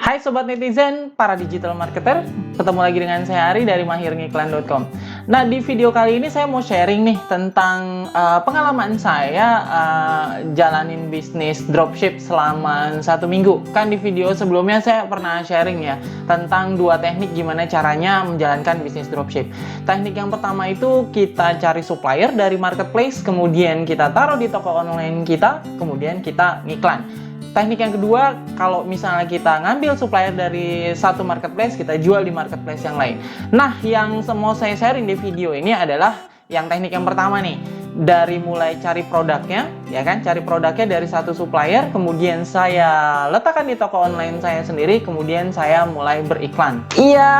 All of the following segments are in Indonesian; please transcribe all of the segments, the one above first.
Hai Sobat Netizen, para digital marketer. Ketemu lagi dengan saya Ari dari mahirngiklan.com. Nah, di video kali ini saya mau sharing nih tentang pengalaman saya jalanin bisnis dropship selama 1 minggu. Kan di video sebelumnya saya pernah sharing ya tentang 2 teknik gimana caranya menjalankan bisnis dropship. Teknik yang pertama itu kita cari supplier dari marketplace, kemudian kita taruh di toko online kita, kemudian kita ngiklan. Teknik yang kedua, kalau misalnya kita ngambil supplier dari satu marketplace, kita jual di marketplace yang lain. Nah, yang mau saya sharing di video ini adalah yang teknik yang pertama nih. Dari mulai cari produknya, ya kan, cari produknya dari satu supplier, kemudian saya letakkan di toko online saya sendiri, kemudian saya mulai beriklan. Iya,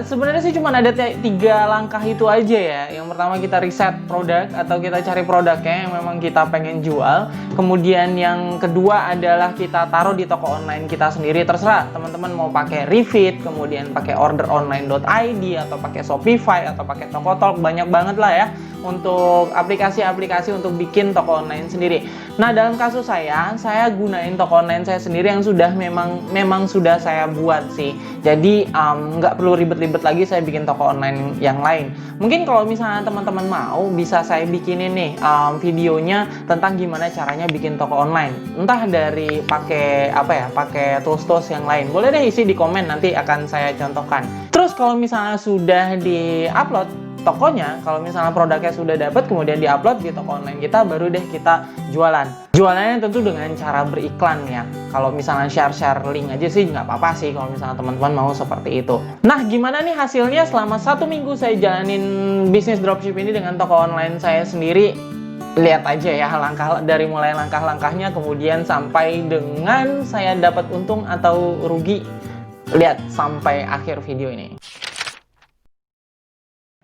sebenarnya sih cuma ada 3 langkah itu aja ya. Yang pertama kita riset produk atau kita cari produknya yang memang kita pengen jual. Kemudian yang kedua adalah kita taruh di toko online kita sendiri. Terserah teman-teman mau pakai Refit, kemudian pakai orderonline.id atau pakai Shopify atau pakai Tokotalk, banyak banget lah ya untuk aplikasi-aplikasi untuk bikin toko online sendiri. Nah, dalam kasus saya gunain toko online saya sendiri yang sudah memang sudah saya buat sih. Jadi nggak perlu ribet-ribet lagi saya bikin toko online yang lain. Mungkin kalau misalnya teman-teman mau, bisa saya bikinin nih videonya tentang gimana caranya bikin toko online. Entah dari pakai pakai tools-tools yang lain. Boleh deh isi di komen, nanti akan saya contohkan. Terus kalau misalnya sudah di-upload tokonya, kalau misalnya produknya sudah dapat, kemudian diupload di toko online kita, baru deh kita jualan. Jualannya tentu dengan cara beriklan ya. Kalau misalnya share link aja sih nggak apa-apa sih kalau misalnya teman-teman mau seperti itu. Nah, gimana nih hasilnya selama 1 minggu saya jalanin bisnis dropship ini dengan toko online saya sendiri? Lihat aja ya dari mulai langkah-langkahnya, kemudian sampai dengan saya dapat untung atau rugi. Lihat sampai akhir video ini.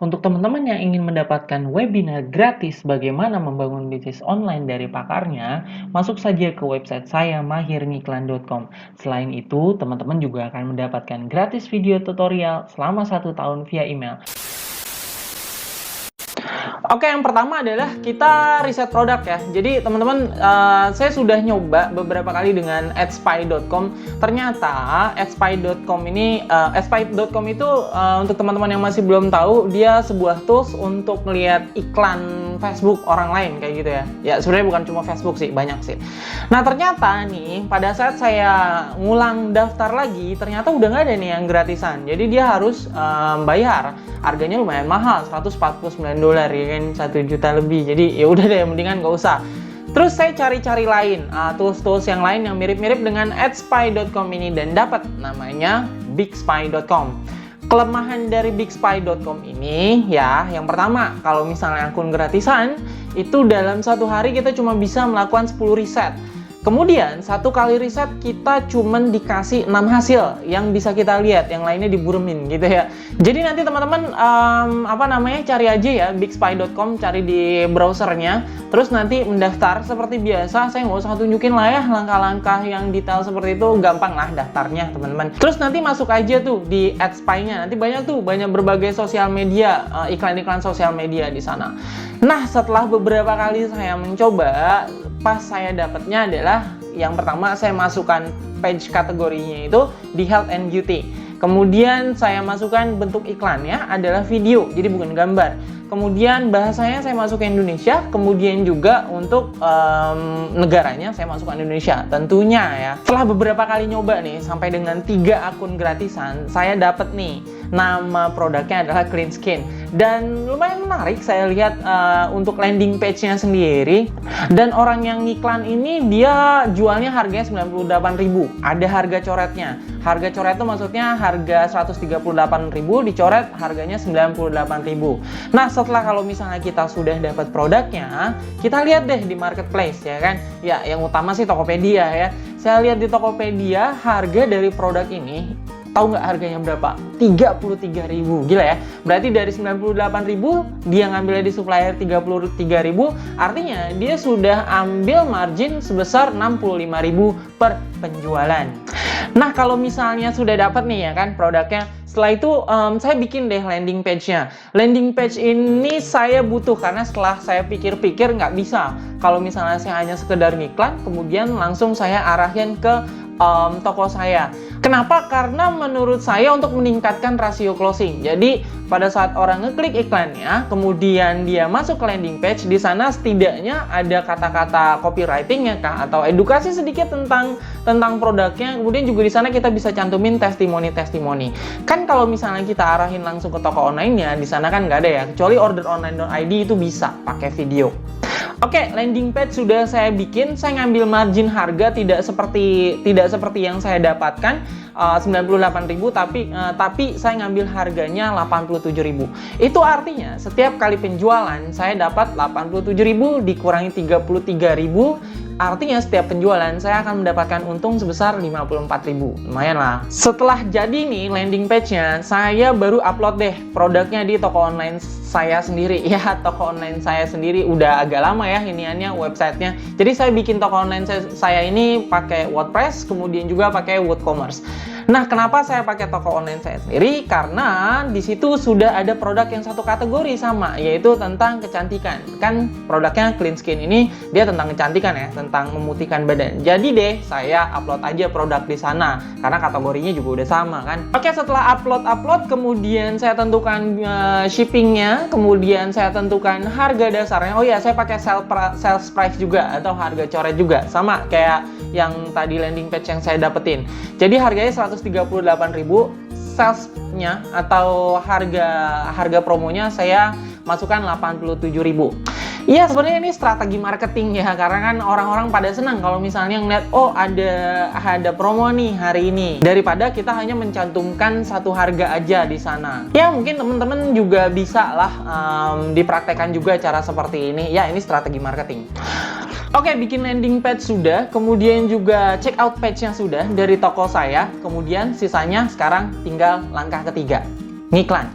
Untuk teman-teman yang ingin mendapatkan webinar gratis bagaimana membangun bisnis online dari pakarnya, masuk saja ke website saya mahirngiklan.com. Selain itu, teman-teman juga akan mendapatkan gratis video tutorial selama 1 tahun via email. Oke, yang pertama adalah kita riset produk ya. Jadi teman-teman, saya sudah nyoba beberapa kali dengan adspy.com. Ternyata adspy.com itu untuk teman-teman yang masih belum tahu, dia sebuah tools untuk melihat iklan Facebook orang lain kayak gitu ya. Ya sebenarnya bukan cuma Facebook sih, banyak sih. Nah, ternyata nih pada saat saya ngulang daftar lagi, ternyata udah nggak ada nih yang gratisan. Jadi dia harus bayar. Harganya lumayan mahal, $149 ya kan, 1 juta lebih. Jadi ya udah deh, mendingan nggak usah. Terus saya cari-cari lain, tools-tools yang lain yang mirip-mirip dengan adspy.com ini, dan dapat namanya bigspy.com. Kelemahan dari bigspy.com ini ya, yang pertama, kalau misalnya akun gratisan, itu dalam 1 hari kita cuma bisa melakukan 10 riset. Kemudian 1 kali riset kita cuman dikasih 6 hasil yang bisa kita lihat, yang lainnya diburemin gitu ya. Jadi nanti teman-teman cari aja ya bigspy.com, cari di browsernya, terus nanti mendaftar seperti biasa. Saya nggak usah tunjukin lah ya langkah-langkah yang detail seperti itu, gampang lah daftarnya teman-teman. Terus nanti masuk aja tuh di adspy-nya, nanti banyak berbagai sosial media, iklan-iklan sosial media di sana. Nah, setelah beberapa kali saya mencoba, pas saya dapatnya adalah yang pertama saya masukkan page kategorinya itu di health and beauty. Kemudian saya masukkan bentuk iklannya adalah video, jadi bukan gambar. Kemudian bahasanya saya masukkan Indonesia, kemudian juga untuk negaranya saya masukkan Indonesia tentunya ya. Setelah beberapa kali nyoba nih, sampai dengan 3 akun gratisan, saya dapat nih nama produknya adalah Clean Skin. Dan lumayan menarik saya lihat untuk landing page-nya sendiri. Dan orang yang ngiklan ini dia jualnya harganya 98.000. Ada harga coretnya. Harga coret itu maksudnya harga 138.000 dicoret harganya 98.000. Nah, setelah kalau misalnya kita sudah dapat produknya, kita lihat deh di marketplace ya kan. Ya, yang utama sih Tokopedia ya. Saya lihat di Tokopedia harga dari produk ini, tahu nggak harganya berapa? 33.000. Gila ya. Berarti dari 98.000 dia ngambilnya di supplier 33.000, artinya dia sudah ambil margin sebesar 65.000 per penjualan. Nah, kalau misalnya sudah dapat nih ya kan produknya, setelah itu saya bikin deh landing page-nya. Landing page ini saya butuh karena setelah saya pikir-pikir nggak bisa kalau misalnya saya hanya sekedar ngiklan kemudian langsung saya arahin ke toko saya. Kenapa? Karena menurut saya untuk meningkatkan rasio closing. Jadi pada saat orang ngeklik iklannya, kemudian dia masuk ke landing page, di sana setidaknya ada kata-kata copywriting-nya kah, atau edukasi sedikit tentang produknya. Kemudian juga di sana kita bisa cantumin testimoni-testimoni. Kan kalau misalnya kita arahin langsung ke toko online-nya, di sana kan nggak ada ya. Kecuali orderonline.id itu bisa pakai video. Oke, landing page sudah saya bikin. Saya ngambil margin harga tidak seperti yang saya dapatkan 98.000, tapi saya ngambil harganya 87.000. Itu artinya setiap kali penjualan saya dapat 87.000 dikurangi 33.000. Artinya setiap penjualan saya akan mendapatkan untung sebesar 54.000. Lumayan lah. Setelah jadi nih landing page-nya, saya baru upload deh produknya di toko online saya sendiri. Ya, toko online saya sendiri udah agak lama ya iniannya, websitenya. Jadi saya bikin toko online saya ini pakai WordPress, kemudian juga pakai WooCommerce. Nah, kenapa saya pakai toko online saya sendiri? Karena di situ sudah ada produk yang satu kategori sama, yaitu tentang kecantikan. Kan produknya Clean Skin ini dia tentang kecantikan ya, tentang memutihkan badan. Jadi deh, saya upload aja produk di sana karena kategorinya juga udah sama kan. Oke, setelah upload, kemudian saya tentukan shippingnya, kemudian saya tentukan harga dasarnya. Oh ya, saya pakai sales price juga atau harga coret juga, sama kayak yang tadi landing page yang saya dapetin. Jadi harganya 138.000, salesnya atau harga promonya saya masukkan 87.000. Iya, sebenarnya ini strategi marketing ya, karena kan orang-orang pada senang kalau misalnya ngeliat, oh ada promo nih hari ini, daripada kita hanya mencantumkan satu harga aja di sana. Ya mungkin teman-teman juga bisa lah dipraktekkan juga cara seperti ini. Ya, ini strategi marketing. Oke, bikin landing page sudah, kemudian juga check out page-nya sudah dari toko saya, kemudian sisanya sekarang tinggal langkah ketiga, ngiklan.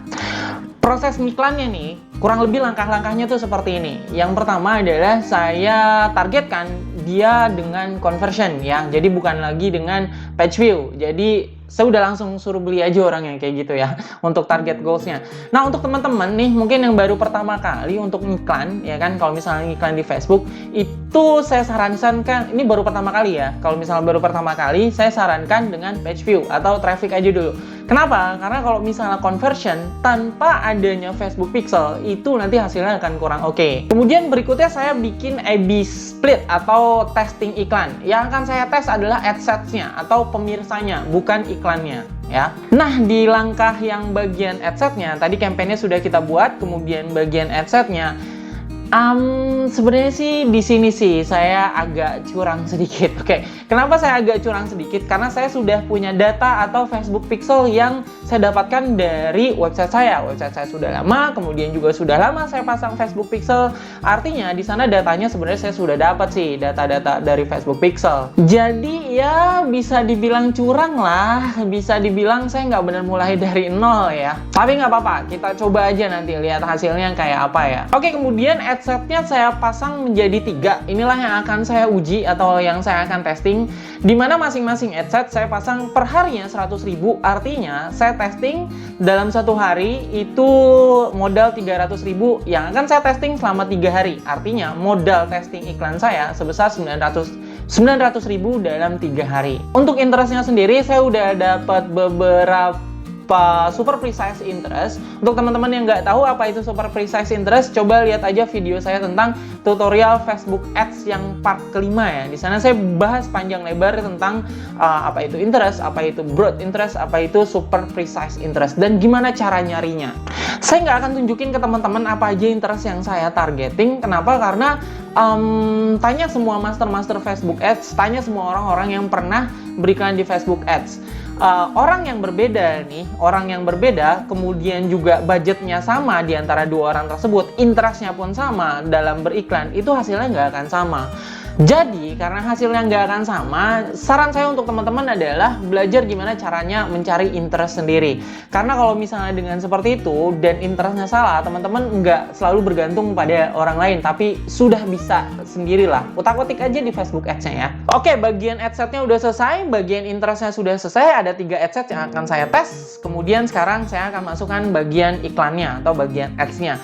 Proses ngiklannya nih, kurang lebih langkah-langkahnya tuh seperti ini. Yang pertama adalah saya targetkan dia dengan conversion ya, jadi bukan lagi dengan page view. Jadi saya udah langsung suruh beli aja orang yang kayak gitu ya untuk target goals-nya. Nah, untuk teman-teman nih mungkin yang baru pertama kali untuk ngiklan ya kan, kalau misalnya ngiklan di Facebook itu saya sarankan, ini baru pertama kali ya, kalau misalnya baru pertama kali saya sarankan dengan page view atau traffic aja dulu. Kenapa? Karena kalau misalnya conversion tanpa adanya Facebook Pixel itu nanti hasilnya akan kurang oke. Kemudian berikutnya saya bikin A/B split atau testing iklan. Yang akan saya tes adalah AdSets-nya atau pemirsanya, bukan iklannya ya. Nah, di langkah yang bagian AdSets-nya tadi kampanye sudah kita buat, kemudian bagian AdSets-nya sebenarnya sih di sini sih saya agak curang sedikit. Oke, kenapa saya agak curang sedikit? Karena saya sudah punya data atau Facebook Pixel yang saya dapatkan dari website saya. Website saya sudah lama, kemudian juga sudah lama saya pasang Facebook Pixel. Artinya di sana datanya sebenarnya saya sudah dapat sih data-data dari Facebook Pixel. Jadi ya bisa dibilang curang lah, bisa dibilang saya nggak benar mulai dari nol ya. Tapi nggak apa-apa, kita coba aja nanti lihat hasilnya kayak apa ya. Oke, kemudian adset-nya saya pasang menjadi 3. Inilah yang akan saya uji atau yang saya akan testing, di mana masing-masing adset saya pasang per harinya 100.000. Artinya saya testing dalam satu hari itu modal 300.000 yang akan saya testing selama 3 hari. Artinya modal testing iklan saya sebesar 900.000 dalam 3 hari. Untuk interestnya sendiri saya udah dapat beberapa super precise interest. Untuk teman-teman yang nggak tahu apa itu super precise interest, coba lihat aja video saya tentang tutorial Facebook Ads yang part kelima ya. Di sana saya bahas panjang lebar tentang apa itu interest, apa itu broad interest, apa itu super precise interest, dan gimana cara nyarinya. Saya nggak akan tunjukin ke teman-teman apa aja interest yang saya targeting. Kenapa? Karena tanya semua master Facebook Ads, tanya semua orang-orang yang pernah berikan di Facebook Ads. Orang yang berbeda nih, orang yang berbeda, kemudian juga budgetnya sama di antara dua orang tersebut, interestnya pun sama dalam beriklan, itu hasilnya nggak akan sama. Jadi, karena hasilnya nggak akan sama, saran saya untuk teman-teman adalah belajar gimana caranya mencari interest sendiri. Karena kalau misalnya dengan seperti itu, dan interestnya salah, teman-teman nggak selalu bergantung pada orang lain, tapi sudah bisa sendirilah. Utak-utik aja di Facebook Ads-nya ya. Oke, bagian adset-nya udah selesai, bagian interestnya sudah selesai, ada 3 adset yang akan saya tes. Kemudian sekarang saya akan masukkan bagian iklannya atau bagian ads-nya.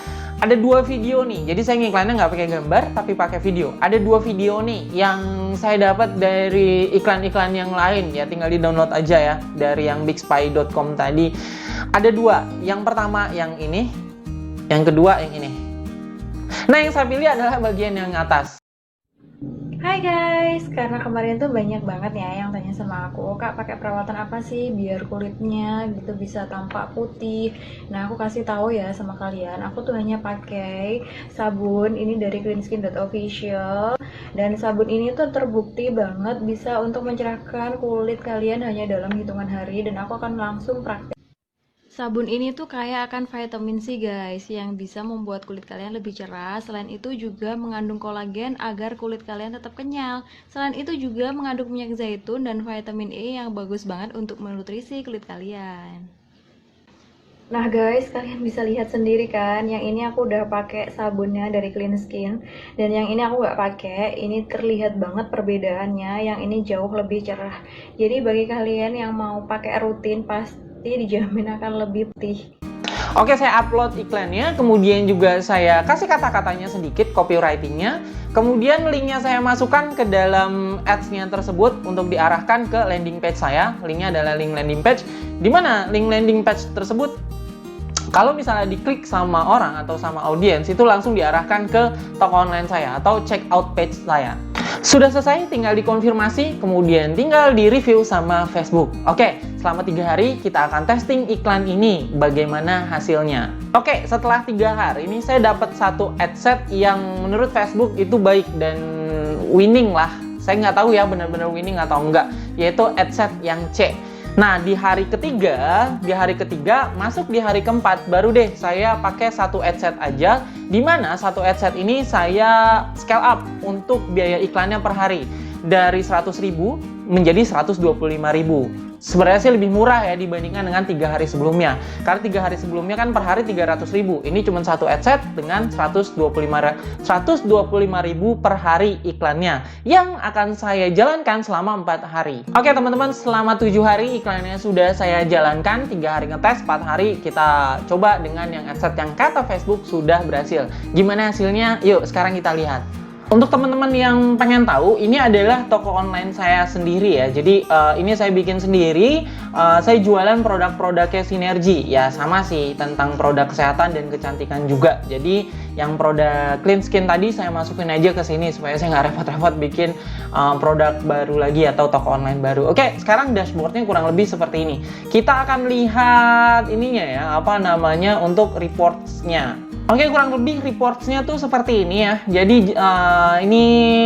Ada 2 video nih, jadi saya ngiklannya nggak pakai gambar, tapi pakai video. Ada 2 video nih yang saya dapat dari iklan-iklan yang lain ya, tinggal di download aja ya, dari yang bigspy.com tadi. Ada 2, yang pertama yang ini, yang kedua yang ini. Nah, yang saya pilih adalah bagian yang atas. Hai guys, karena kemarin tuh banyak banget ya yang tanya sama aku, Kak pakai perawatan apa sih biar kulitnya gitu bisa tampak putih. Nah, aku kasih tahu ya sama kalian, aku tuh hanya pakai sabun ini dari cleanskin.official, dan sabun ini tuh terbukti banget bisa untuk mencerahkan kulit kalian hanya dalam hitungan hari, dan aku akan langsung praktek. Sabun ini tuh kaya akan vitamin C guys, yang bisa membuat kulit kalian lebih cerah. Selain itu juga mengandung kolagen agar kulit kalian tetap kenyal. Selain itu juga mengandung minyak zaitun dan vitamin E yang bagus banget untuk menutrisi kulit kalian. Nah guys, kalian bisa lihat sendiri kan, yang ini aku udah pakai sabunnya dari Clean Skin, dan yang ini aku nggak pakai. Ini terlihat banget perbedaannya, yang ini jauh lebih cerah. Jadi bagi kalian yang mau pakai rutin, pasti dijamin akan lebih putih. Oke, saya upload iklannya, kemudian juga saya kasih kata-katanya sedikit, copywritingnya, kemudian linknya saya masukkan ke dalam ads-nya tersebut untuk diarahkan ke landing page saya. Linknya adalah link landing page, di mana link landing page tersebut kalau misalnya diklik sama orang atau sama audiens, itu langsung diarahkan ke toko online saya atau check out page saya. Sudah selesai, tinggal dikonfirmasi, kemudian tinggal di-review sama Facebook. Oke, selama 3 hari kita akan testing iklan ini, bagaimana hasilnya. Oke, setelah 3 hari ini saya dapat satu ad set yang menurut Facebook itu baik dan winning lah. Saya nggak tahu ya benar-benar winning atau enggak, yaitu ad set yang C. Nah, di hari ketiga, masuk di hari keempat, baru deh saya pakai satu adset aja, di mana satu adset ini saya scale up untuk biaya iklannya per hari dari 100.000 menjadi 125.000. Sebenarnya sih lebih murah ya dibandingkan dengan 3 hari sebelumnya. Karena 3 hari sebelumnya kan per hari 300.000. Ini cuma satu adset dengan 125.000 per hari iklannya yang akan saya jalankan selama 4 hari. Oke teman-teman, selama 7 hari iklannya sudah saya jalankan, 3 hari ngetes, 4 hari kita coba dengan yang adset yang kata Facebook sudah berhasil. Gimana hasilnya? Yuk sekarang kita lihat. Untuk teman-teman yang pengen tahu, ini adalah toko online saya sendiri ya. Jadi ini saya bikin sendiri. Saya jualan produk-produknya Sinergi. Ya sama sih, tentang produk kesehatan dan kecantikan juga. Jadi yang produk Clean Skin tadi saya masukin aja ke sini supaya saya nggak repot-repot bikin produk baru lagi atau toko online baru. Oke, sekarang dashboardnya kurang lebih seperti ini. Kita akan lihat ininya ya, apa namanya, untuk reports-nya. Oke, kurang lebih reports-nya tuh seperti ini ya. Jadi ini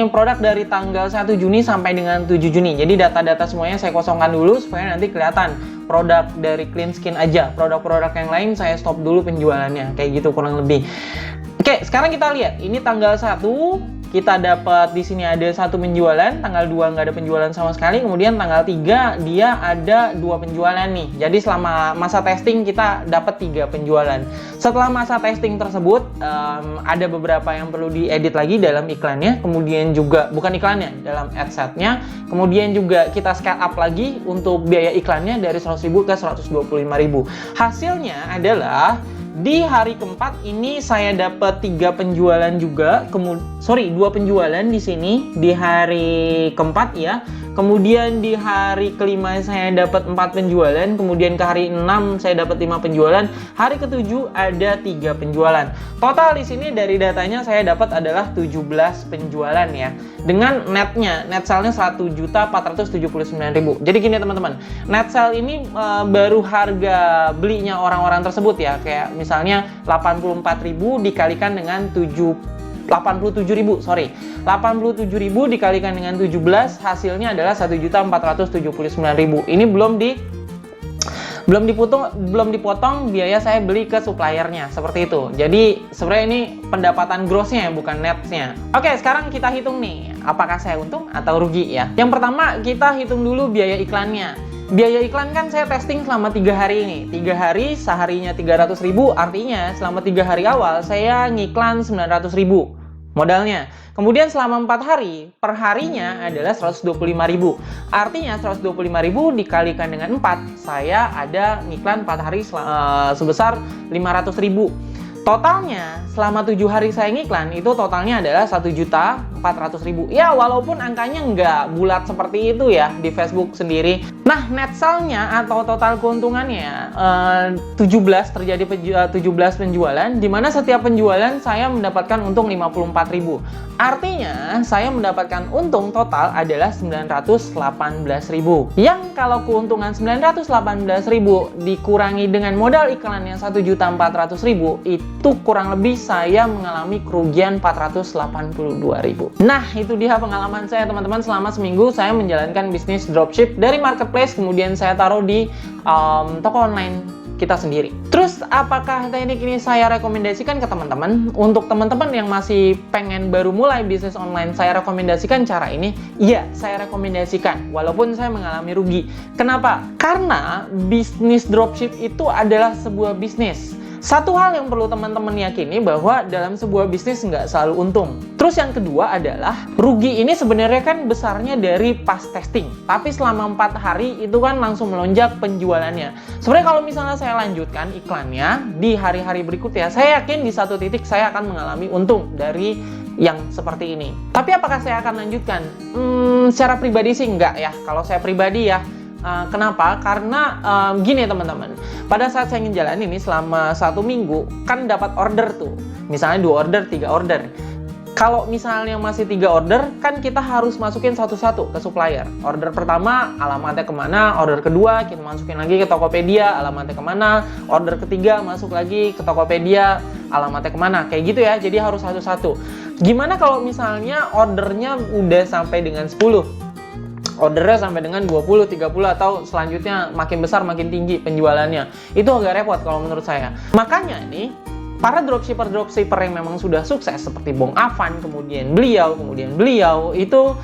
produk dari tanggal 1 Juni sampai dengan 7 Juni. Jadi data-data semuanya saya kosongkan dulu supaya nanti kelihatan produk dari Clean Skin aja. Produk-produk yang lain saya stop dulu penjualannya. Kayak gitu kurang lebih. Oke, sekarang kita lihat. Ini tanggal 1 kita dapat di sini ada 1 penjualan, tanggal 2 nggak ada penjualan sama sekali, kemudian tanggal 3 dia ada 2 penjualan nih. Jadi selama masa testing kita dapat 3 penjualan. Setelah masa testing tersebut ada beberapa yang perlu diedit lagi dalam iklannya, kemudian juga bukan iklannya, dalam adsetnya. Kemudian juga kita scale up lagi untuk biaya iklannya dari 100.000 ke 125.000. Hasilnya adalah di hari keempat ini saya dapat 3 penjualan juga, 2 penjualan di sini di hari keempat ya. Kemudian di hari kelima saya dapat 4 penjualan, kemudian ke hari 6 saya dapat 5 penjualan, hari ke-7 ada 3 penjualan. Total di sini dari datanya saya dapat adalah 17 penjualan ya. Dengan netnya, net sale-nya 1.479.000. Jadi gini teman-teman, net sale ini baru harga belinya orang-orang tersebut ya, kayak misalnya 84.000 dikalikan dengan 87.000 dikalikan dengan 17, hasilnya adalah 1.479.000. Ini belum dipotong biaya saya beli ke suppliernya, seperti itu. Jadi sebenarnya ini pendapatan grossnya bukan netnya. Oke, sekarang kita hitung nih, apakah saya untung atau rugi ya. Yang pertama kita hitung dulu biaya iklannya. Biaya iklan kan saya testing selama 3 hari ini. 3 hari, seharinya 300.000, artinya selama 3 hari awal saya ngiklan 900.000 modalnya. Kemudian selama 4 hari, per harinya adalah 125.000. Artinya 125.000 dikalikan dengan 4, saya ada ngiklan 4 hari sebesar 500.000. Totalnya selama 7 hari saya ngiklan itu totalnya adalah 1.400.000. Ya walaupun angkanya nggak bulat seperti itu ya di Facebook sendiri. Nah net sale-nya atau total keuntungannya 17 penjualan, di mana setiap penjualan saya mendapatkan untung 54.000. Artinya saya mendapatkan untung total adalah 918.000. Yang kalau keuntungan 918.000 dikurangi dengan modal iklan yang 1.400.000, itu kurang lebih saya mengalami kerugian 482.000. Nah, itu dia pengalaman saya teman-teman selama seminggu saya menjalankan bisnis dropship dari marketplace, kemudian saya taruh di toko online kita sendiri. Terus apakah teknik ini saya rekomendasikan ke teman-teman? Untuk teman-teman yang masih pengen baru mulai bisnis online, saya rekomendasikan cara ini. Iya, saya rekomendasikan walaupun saya mengalami rugi. Kenapa? Karena bisnis dropship itu adalah sebuah bisnis. Satu hal yang perlu teman-teman yakini bahwa dalam sebuah bisnis nggak selalu untung. Terus yang kedua adalah rugi ini sebenarnya kan besarnya dari pas testing. Tapi selama 4 hari itu kan langsung melonjak penjualannya. Sebenarnya kalau misalnya saya lanjutkan iklannya di hari-hari berikutnya, saya yakin di satu titik saya akan mengalami untung dari yang seperti ini. Tapi apakah saya akan lanjutkan? Secara pribadi sih enggak ya. Kalau saya pribadi ya. Kenapa? Karena gini teman-teman, pada saat saya ngejalanin ini selama 1 minggu kan dapat order tuh, misalnya 2 order, 3 order. Kalau misalnya masih 3 order, kan kita harus masukin satu-satu ke supplier. Order pertama alamatnya kemana, order kedua kita masukin lagi ke Tokopedia, alamatnya kemana, order ketiga masuk lagi ke Tokopedia, alamatnya kemana, kayak gitu ya. Jadi harus satu-satu. Gimana kalau misalnya ordernya udah sampai dengan 10? Ordernya sampai dengan 20, 30 atau selanjutnya makin besar makin tinggi penjualannya. Itu agak repot kalau menurut saya. Makanya nih para dropshipper yang memang sudah sukses seperti Bong Avan, kemudian beliau itu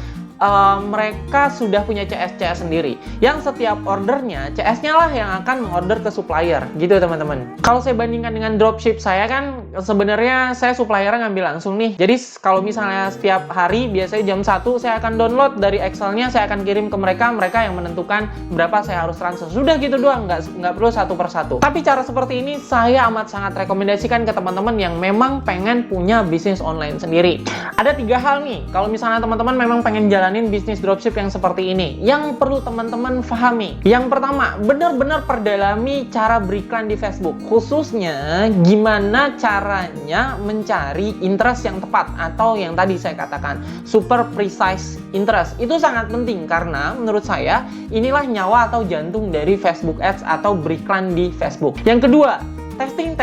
mereka sudah punya CS sendiri yang setiap ordernya CS-nya lah yang akan mengorder ke supplier gitu teman-teman. Kalau saya bandingkan dengan dropship saya kan sebenarnya saya suppliernya ngambil langsung nih. Jadi kalau misalnya setiap hari biasanya jam 1 saya akan download dari Excel-nya, saya akan kirim ke mereka yang menentukan berapa saya harus transfer. Sudah gitu doang, nggak perlu satu persatu. Tapi cara seperti ini saya amat sangat rekomendasikan ke teman-teman yang memang pengen punya bisnis online sendiri. Ada 3 hal nih kalau misalnya teman-teman memang pengen jalanin bisnis dropship yang seperti ini yang perlu teman-teman pahami. Yang pertama, benar-benar perdalami cara beriklan di Facebook, khususnya gimana caranya mencari interest yang tepat atau yang tadi saya katakan super precise interest. Itu sangat penting karena menurut saya inilah nyawa atau jantung dari Facebook Ads atau beriklan di Facebook. Yang kedua, testing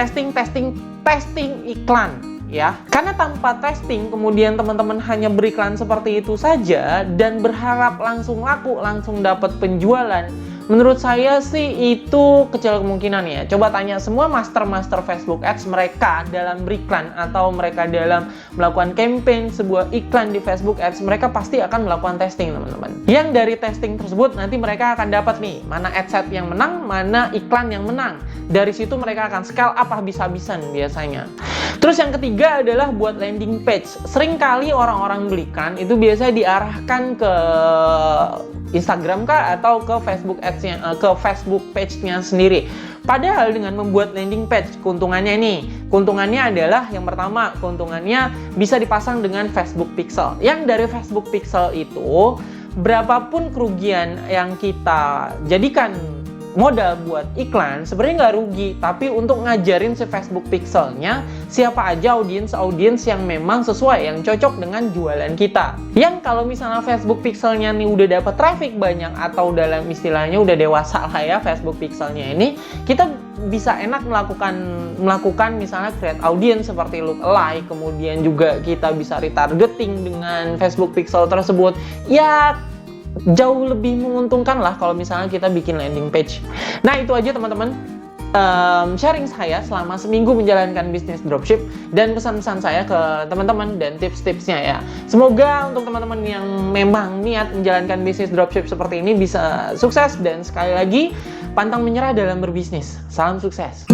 iklan. Ya, karena tanpa testing kemudian teman-teman hanya beriklan seperti itu saja dan berharap langsung laku, langsung dapat penjualan, menurut saya sih itu kecil kemungkinan ya. Coba tanya semua master Facebook Ads mereka dalam beriklan atau mereka dalam melakukan campaign sebuah iklan di Facebook Ads, mereka pasti akan melakukan testing teman-teman. Yang dari testing tersebut nanti mereka akan dapat nih mana ad set yang menang, mana iklan yang menang. Dari situ mereka akan scale up habis-habisan biasanya. Terus yang ketiga adalah buat landing page. Seringkali orang-orang belikan itu biasanya diarahkan ke Instagram kah atau ke Facebook Ads-nya, ke Facebook page-nya sendiri. Padahal dengan membuat landing page, keuntungannya adalah yang pertama, keuntungannya bisa dipasang dengan Facebook Pixel. Yang dari Facebook Pixel itu, berapapun kerugian yang kita jadikan modal buat iklan sebenarnya nggak rugi, tapi untuk ngajarin si Facebook Pixelnya siapa aja audiens yang memang sesuai, yang cocok dengan jualan kita. Yang kalau misalnya Facebook Pixelnya nih udah dapat traffic banyak atau dalam istilahnya udah dewasa lah ya Facebook Pixelnya ini, kita bisa enak melakukan misalnya create audience seperti lookalike, kemudian juga kita bisa retargeting dengan Facebook Pixel tersebut. Ya jauh lebih menguntungkan lah kalau misalnya kita bikin landing page. Nah itu aja teman-teman sharing saya selama seminggu menjalankan bisnis dropship dan pesan-pesan saya ke teman-teman dan tips-tipsnya ya. Semoga untuk teman-teman yang memang niat menjalankan bisnis dropship seperti ini bisa sukses, dan sekali lagi pantang menyerah dalam berbisnis. Salam sukses.